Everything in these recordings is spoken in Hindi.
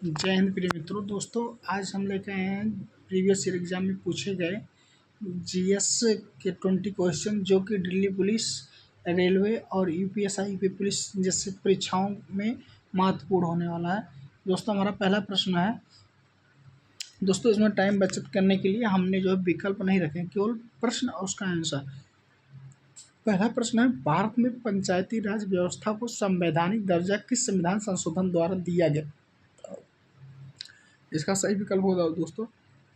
जय हिंद प्रिय मित्रों। दोस्तों आज हम लेके आए हैं प्रीवियस ईयर एग्जाम में पूछे गए जीएस के 20 क्वेश्चन जो कि दिल्ली पुलिस, रेलवे और यूपीएसआई यूपी पुलिस जैसे परीक्षाओं में महत्वपूर्ण होने वाला है। दोस्तों हमारा पहला प्रश्न है। दोस्तों इसमें टाइम बचत करने के लिए हमने जो है विकल्प नहीं रखे, केवल प्रश्न और उसका आंसर। पहला प्रश्न है, भारत में पंचायती राज व्यवस्था को संवैधानिक दर्जा किस संविधान संशोधन द्वारा दिया गया? इसका सही विकल्प होगा दोस्तों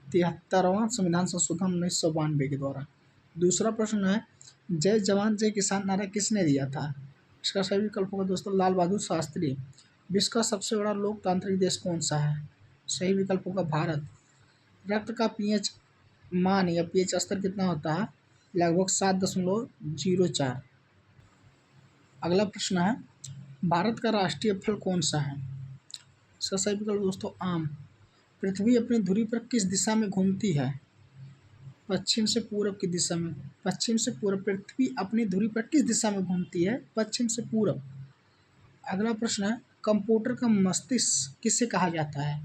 73वां संविधान संशोधन 1992 के द्वारा। दूसरा प्रश्न है, जय जवान जय किसान नारा किसने दिया था? इसका सही विकल्प होगा दोस्तों लाल बहादुर शास्त्री। विश्व का सबसे बड़ा लोकतांत्रिक देश कौन सा है? सही विकल्प होगा भारत। रक्त का पीएच मान या पीएच स्तर कितना होता है? लगभग 7.04। अगला प्रश्न है, भारत का राष्ट्रीय फल कौन सा है? इसका सही विकल्प दोस्तों आम। पृथ्वी अपनी धुरी पर किस दिशा में घूमती है? पश्चिम से पूरब की दिशा में। पश्चिम से पूरब। पृथ्वी अपनी धुरी पर किस दिशा में घूमती है? पश्चिम से पूरब। अगला प्रश्न है, कंप्यूटर का मस्तिष्क किसे कहा जाता है?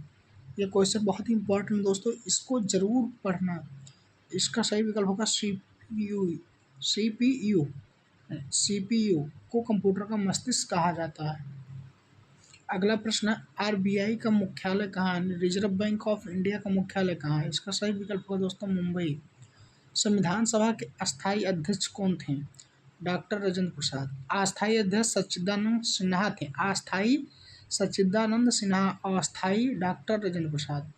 ये क्वेश्चन बहुत ही इंपॉर्टेंट दोस्तों, इसको जरूर पढ़ना। इसका सही विकल्प होगा सीपीयू को कंप्यूटर का मस्तिष्क कहा जाता है। अगला प्रश्न, आरबीआई का मुख्यालय कहाँ है? रिजर्व बैंक ऑफ इंडिया का मुख्यालय कहाँ है? इसका सही विकल्प होगा दोस्तों मुंबई। संविधान सभा के अस्थायी अध्यक्ष कौन थे? डॉक्टर राजेंद्र प्रसाद। अस्थायी अध्यक्ष सच्चिदानंद सिन्हा थे। अस्थायी सच्चिदानंद सिन्हा, अस्थायी डॉक्टर राजेंद्र प्रसाद।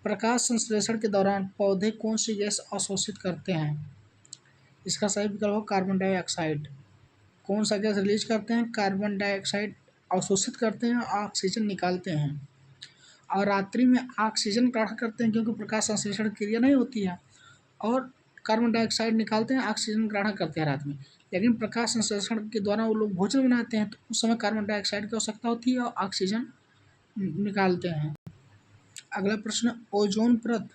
प्रकाश संश्लेषण के दौरान पौधे कौन सी गैस अवशोषित करते हैं? इसका सही विकल्प होगा कार्बन डाइऑक्साइड। कौन सा गैस रिलीज करते हैं? कार्बन डाइऑक्साइड अवशोषित करते हैं और ऑक्सीजन निकालते हैं। और रात्रि में ऑक्सीजन ग्रहण करते हैं क्योंकि प्रकाश संश्लेषण क्रिया नहीं होती है, और कार्बन डाइऑक्साइड निकालते हैं, ऑक्सीजन ग्रहण करते हैं रात में। लेकिन प्रकाश संश्लेषण के द्वारा वो लोग भोजन बनाते हैं तो उस समय कार्बन डाइऑक्साइड की आवश्यकता होती है और ऑक्सीजन निकालते हैं। अगला प्रश्न, ओजोन परत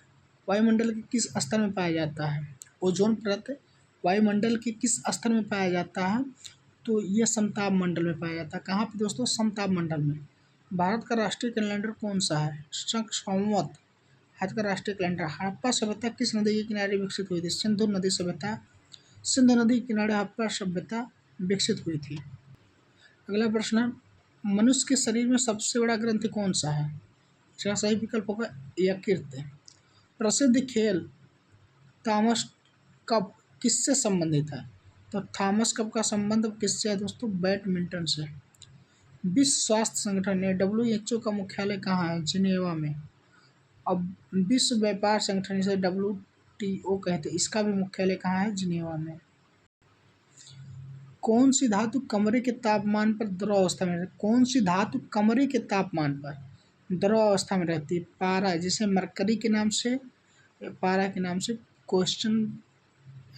वायुमंडल के किस स्तर में पाया जाता है? ओजोन परत वायुमंडल के किस स्तर में पाया जाता है? तो यह समताप मंडल में पाया जाता है। कहाँ पे दोस्तों? समताप मंडल में। भारत का राष्ट्रीय कैलेंडर कौन सा है? शक संवत भारत का राष्ट्रीय कैलेंडर। हड़प्पा सभ्यता किस नदी के किनारे विकसित हुई थी? सिंधु नदी सभ्यता। सिंधु नदी के किनारे हड़प्पा सभ्यता विकसित हुई थी। अगला प्रश्न, मनुष्य के शरीर में सबसे बड़ा ग्रंथि कौन सा है? इसका सही विकल्प होगा यकृत। प्रसिद्ध खेल थॉमस कप किससे संबंधित है? तो थॉमस कप का संबंध किससे है दोस्तों? बैडमिंटन से। विश्व स्वास्थ्य संगठन या WHO का मुख्यालय कहाँ है? जिनेवा में। अब विश्व व्यापार संगठन से WTO कहते हैं, इसका भी मुख्यालय कहाँ है? जिनेवा में। कौन सी धातु कमरे के तापमान पर द्रव अवस्था में रहती है? कौन सी धातु कमरे के तापमान पर द्रव अवस्था में रहती है? पारा, जिसे मरकरी के नाम से, पारा के नाम से क्वेश्चन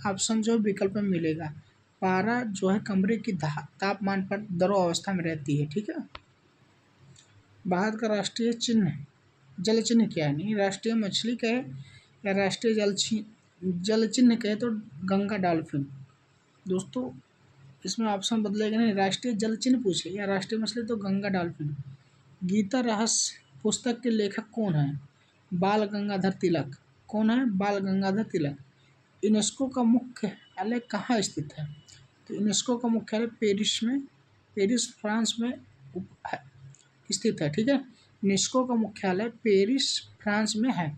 ऑप्शन जो विकल्प में मिलेगा। पारा जो है कमरे की तापमान पर द्रव अवस्था में रहती है। ठीक है। भारत का राष्ट्रीय चिन्ह, जल चिन्ह क्या है? नहीं, राष्ट्रीय मछली कहे या राष्ट्रीय जल चिन्ह कहे तो गंगा डॉल्फिन। दोस्तों इसमें ऑप्शन बदलेगा नहीं, राष्ट्रीय जल चिन्ह पूछे या राष्ट्रीय मछली तो गंगा डॉल्फिन। गीता रहस्य पुस्तक के लेखक कौन है? बाल गंगाधर तिलक। कौन है? बाल गंगाधर तिलक। यूनेस्को का मुख्यालय कहाँ स्थित है? तो यूनेस्को का मुख्यालय पेरिस फ्रांस में स्थित है। ठीक है। यूनेस्को का मुख्यालय पेरिस फ्रांस में है।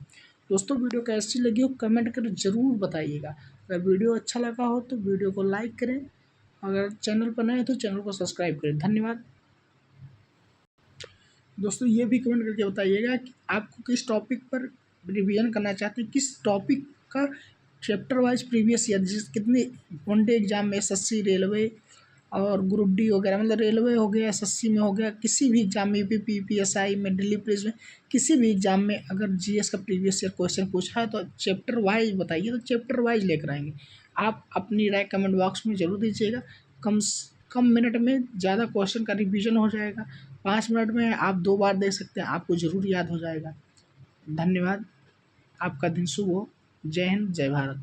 दोस्तों वीडियो कैसी लगी हो कमेंट कर जरूर बताइएगा। अगर वीडियो अच्छा लगा हो तो वीडियो को लाइक करें, अगर चैनल पर नए हैं तो चैनल को सब्सक्राइब करें। धन्यवाद। दोस्तों ये भी कमेंट करके बताइएगा कि आपको किस टॉपिक पर रिवीजन करना चाहते हैं, किस टॉपिक का चैप्टर वाइज प्रीवियस ईयर कितने वनडे एग्जाम में एसएससी, रेलवे और ग्रुप डी वगैरह, मतलब रेलवे हो गया, एसएससी में हो गया, किसी भी एग्जाम में यूपी पीएसआई में, दिल्ली पुलिस में, किसी भी एग्जाम में अगर जीएस का प्रीवियस ईयर क्वेश्चन पूछा है तो चैप्टर वाइज बताइए, तो चैप्टर वाइज लेकर आएंगे। आप अपनी राय कमेंट बॉक्स में जरूर दीजिएगा। कम मिनट में ज़्यादा क्वेश्चन का रिवीजन हो जाएगा। 5 मिनट में आप 2 बार देख सकते हैं, आपको ज़रूर याद हो जाएगा। धन्यवाद। आपका दिन शुभ हो। जय हिंद, जय भारत।